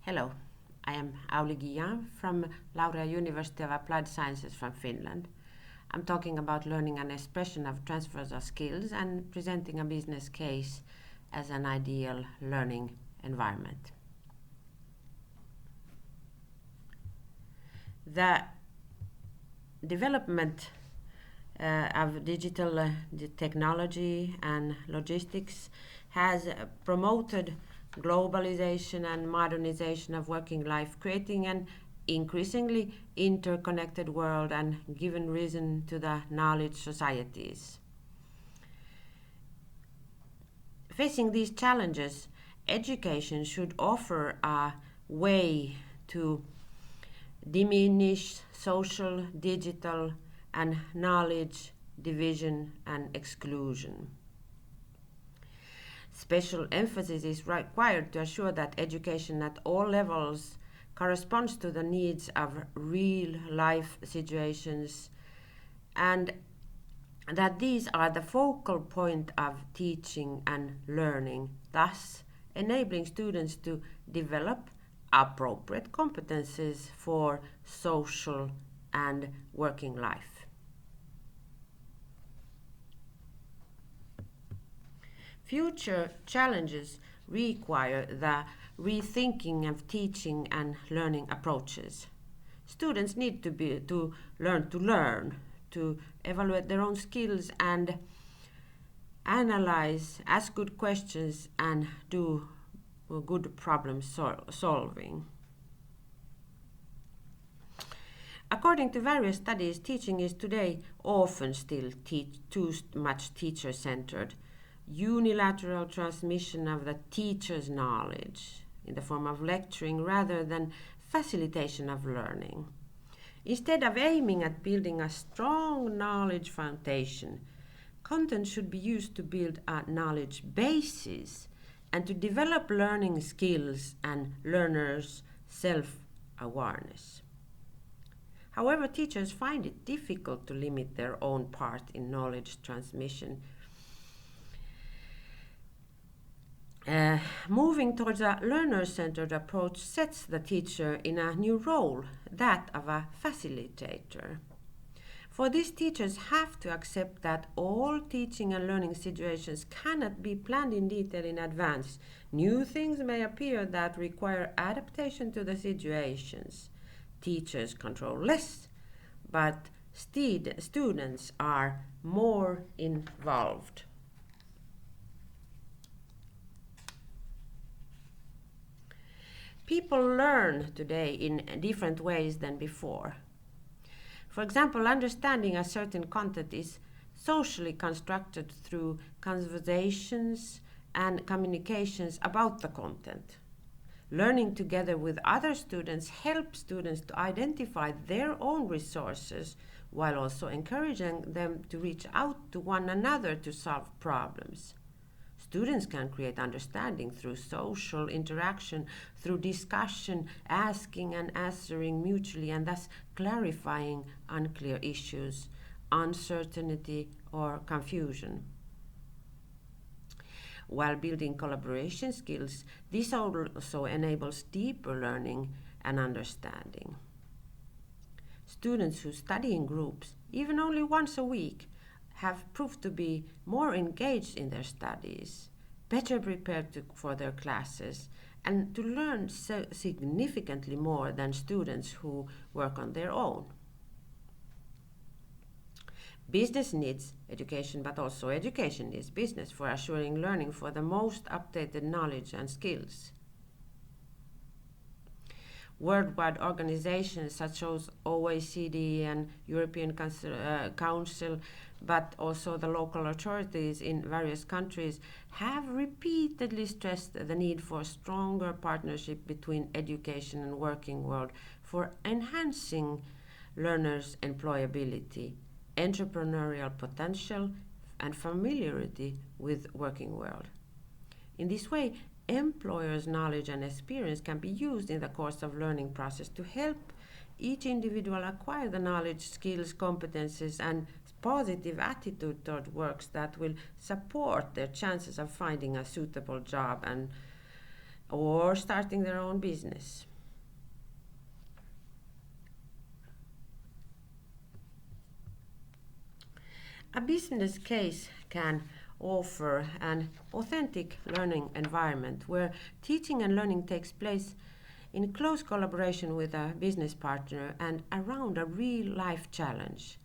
Hello, I am AGuilland from Laurea University of Applied Sciences from Finland. I'm talking about learning an expression of transversal skills and presenting a business case as an ideal learning environment. The development of digital technology and logistics has promoted globalization and modernization of working life, creating an increasingly interconnected world and given reason to the knowledge societies. Facing these challenges, education should offer a way to diminish social, digital, and knowledge division and exclusion. Special emphasis is required to assure that education at all levels corresponds to the needs of real life situations and that these are the focal point of teaching and learning, thus enabling students to develop appropriate competences for social and working life. Future challenges require the rethinking of teaching and learning approaches. Students need to learn, to evaluate their own skills and analyze, ask good questions and do good problem solving. According to various studies, teaching is today often still too much teacher-centered. Unilateral transmission of the teacher's knowledge in the form of lecturing rather than facilitation of learning. Instead of aiming at building a strong knowledge foundation, content should be used to build a knowledge basis and to develop learning skills and learners' self-awareness. However, teachers find it difficult to limit their own part in knowledge transmission. Moving towards a learner-centered approach sets the teacher in a new role, that of a facilitator. For this, teachers have to accept that all teaching and learning situations cannot be planned in detail in advance. New things may appear that require adaptation to the situations. Teachers control less, but students are more involved. People learn today in different ways than before. For example, understanding a certain content is socially constructed through conversations and communications about the content. Learning together with other students helps students to identify their own resources while also encouraging them to reach out to one another to solve problems. Students can create understanding through social interaction, through discussion, asking and answering mutually, and thus clarifying unclear issues, uncertainty, or confusion. While building collaboration skills, this also enables deeper learning and understanding. Students who study in groups, even only once a week, have proved to be more engaged in their studies, better prepared for their classes, and to learn significantly more than students who work on their own. Business needs education, but also education needs business for assuring learning for the most updated knowledge and skills. Worldwide organizations such as OECD and European Council, but also the local authorities in various countries have repeatedly stressed the need for stronger partnership between education and working world for enhancing learners' employability, entrepreneurial potential, and familiarity with working world. In this way, employers' knowledge and experience can be used in the course of learning process to help each individual acquire the knowledge, skills, competences, and positive attitude toward works that will support their chances of finding a suitable job and or starting their own business. A business case can offer an authentic learning environment where teaching and learning takes place in close collaboration with a business partner and around a real-life challenge.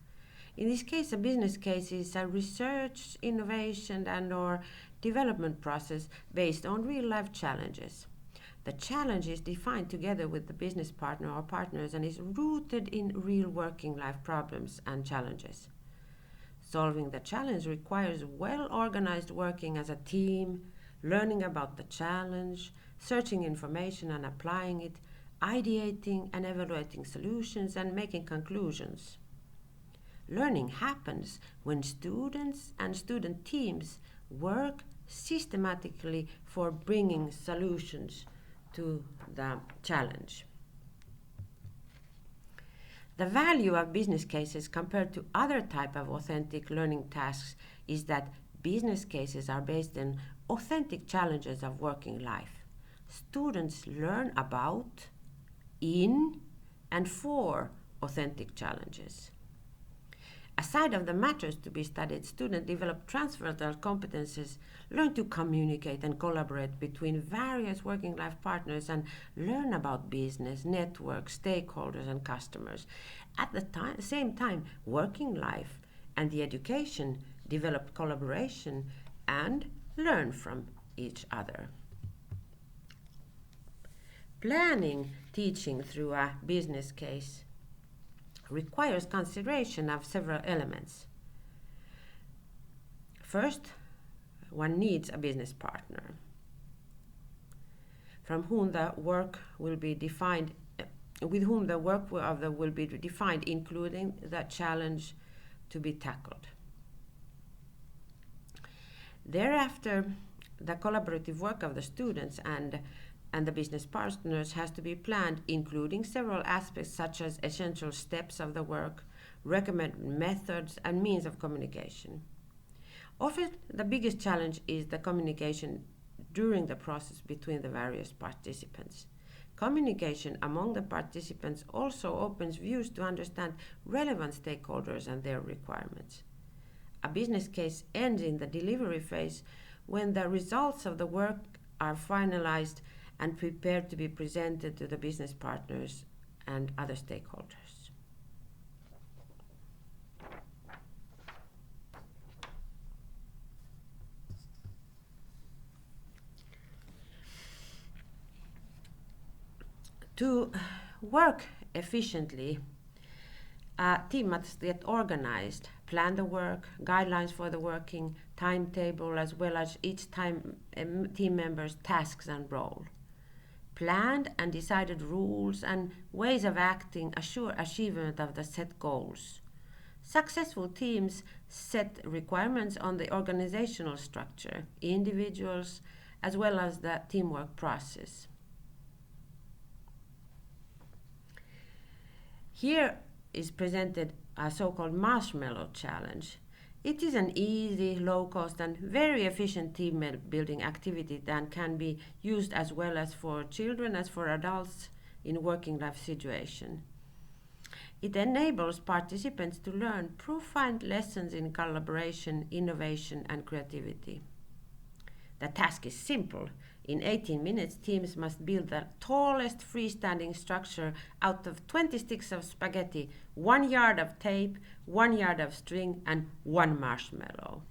In this case, a business case is a research, innovation, and/or development process based on real-life challenges. The challenge is defined together with the business partner or partners and is rooted in real working life problems and challenges. Solving the challenge requires well-organized working as a team, learning about the challenge, searching information and applying it, ideating and evaluating solutions, and making conclusions. Learning happens when students and student teams work systematically for bringing solutions to the challenge. The value of business cases compared to other type of authentic learning tasks is that business cases are based on authentic challenges of working life. Students learn about, in, and for authentic challenges. Aside of the matters to be studied, students develop transversal competences, learn to communicate and collaborate between various working life partners, and learn about business, networks, stakeholders, and customers. At the same time, working life and the education develop collaboration and learn from each other. Planning teaching through a business case requires consideration of several elements. First, one needs a business partner from whom the work will be defined, with whom the work will be defined, including the challenge to be tackled. Thereafter, the collaborative work of the students and the business partners has to be planned, including several aspects such as essential steps of the work, recommended methods, and means of communication. Often, the biggest challenge is the communication during the process between the various participants. Communication among the participants also opens views to understand relevant stakeholders and their requirements. A business case ends in the delivery phase when the results of the work are finalized and prepared to be presented to the business partners and other stakeholders. To work efficiently, a team must get organized, plan the work, guidelines for the working timetable, as well as each team member's tasks and role. Planned and decided rules and ways of acting assure achievement of the set goals. Successful teams set requirements on the organizational structure, individuals, as well as the teamwork process. Here is presented a so-called marshmallow challenge. It is an easy, low-cost, and very efficient team building activity that can be used as well as for children as for adults in working life situation. It enables participants to learn profound lessons in collaboration, innovation, and creativity. The task is simple. In 18 minutes, teams must build the tallest freestanding structure out of 20 sticks of spaghetti, 1 yard of tape, 1 yard of string, and 1 marshmallow.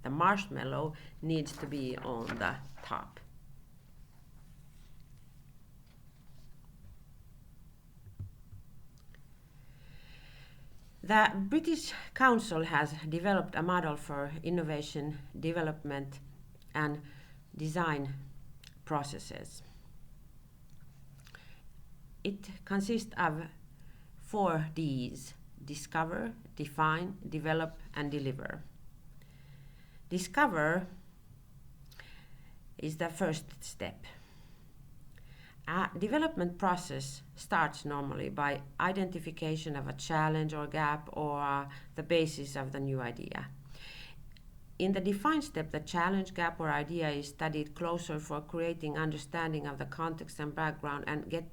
The marshmallow needs to be on the top. The British Council has developed a model for innovation, development, and design processes. It consists of 4 Ds: discover, define, develop, and deliver. Discover is the first step. A development process starts normally by identification of a challenge or gap or the basis of the new idea. In the define step, the challenge, gap, or idea is studied closer for creating understanding of the context and background and get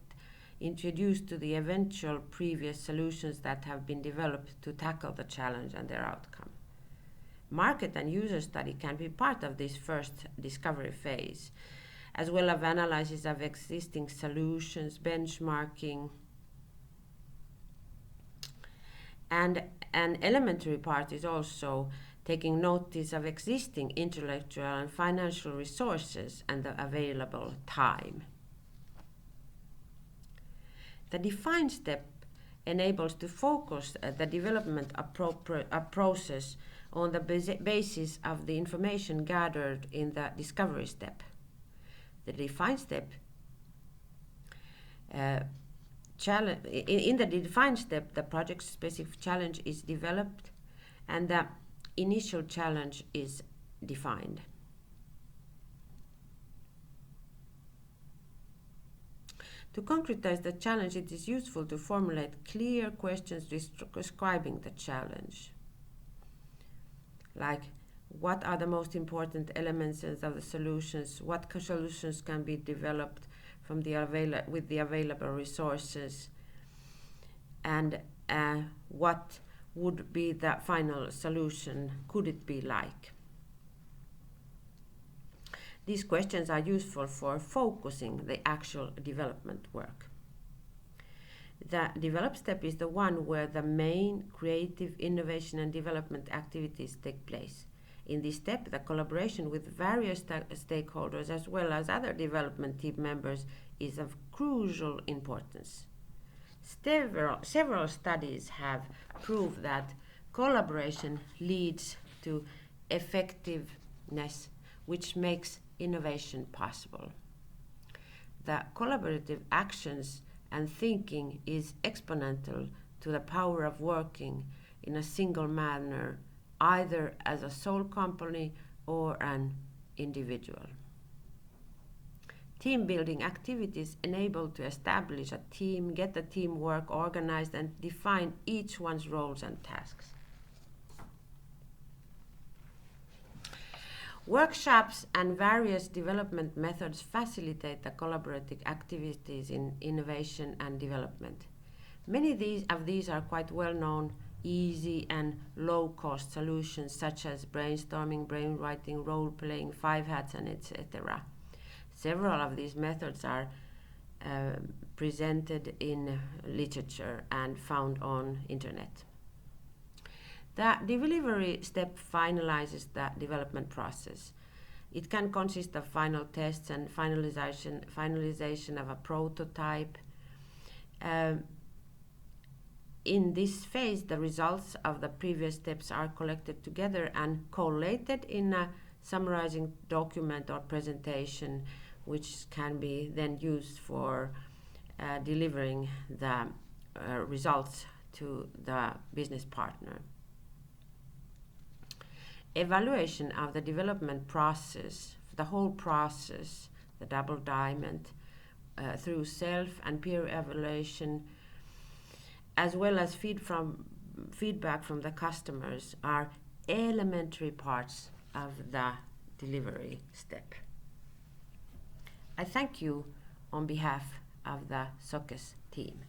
introduced to the eventual previous solutions that have been developed to tackle the challenge and their outcome. Market and user study can be part of this first discovery phase, as well as analysis of existing solutions, benchmarking, and an elementary part is also taking notice of existing intellectual and financial resources and the available time. The define step enables to focus the development process on the basis of the information gathered in the discovery step. The define step in the define step, the project-specific challenge is developed and the initial challenge is defined. To concretize the challenge, it is useful to formulate clear questions describing the challenge. Like, what are the most important elements of the solutions? What solutions can be developed from with the available resources? And what would be the final solution? Could it be like? These questions are useful for focusing the actual development work. The develop step is the one where the main creative innovation and development activities take place. In this step, the collaboration with various stakeholders as well as other development team members is of crucial importance. Several studies have proved that collaboration leads to effectiveness, which makes innovation possible. The collaborative actions and thinking is exponential to the power of working in a single manner, either as a sole company or an individual. Team building activities enable to establish a team, get the teamwork organized, and define each one's roles and tasks. Workshops and various development methods facilitate the collaborative activities in innovation and development. Many of these are quite well known, easy and low-cost solutions such as brainstorming, brainwriting, role-playing, 5 hats, and etc. Several of these methods are presented in literature and found on internet. The delivery step finalizes the development process. It can consist of final tests and finalization of a prototype. In this phase, the results of the previous steps are collected together and collated in a summarizing document or presentation, which can be then used for delivering the results to the business partner. Evaluation of the development process, the whole process, the double diamond, through self and peer evaluation, as well as feedback from the customers, are elementary parts of the delivery step. I thank you on behalf of the SOCES team.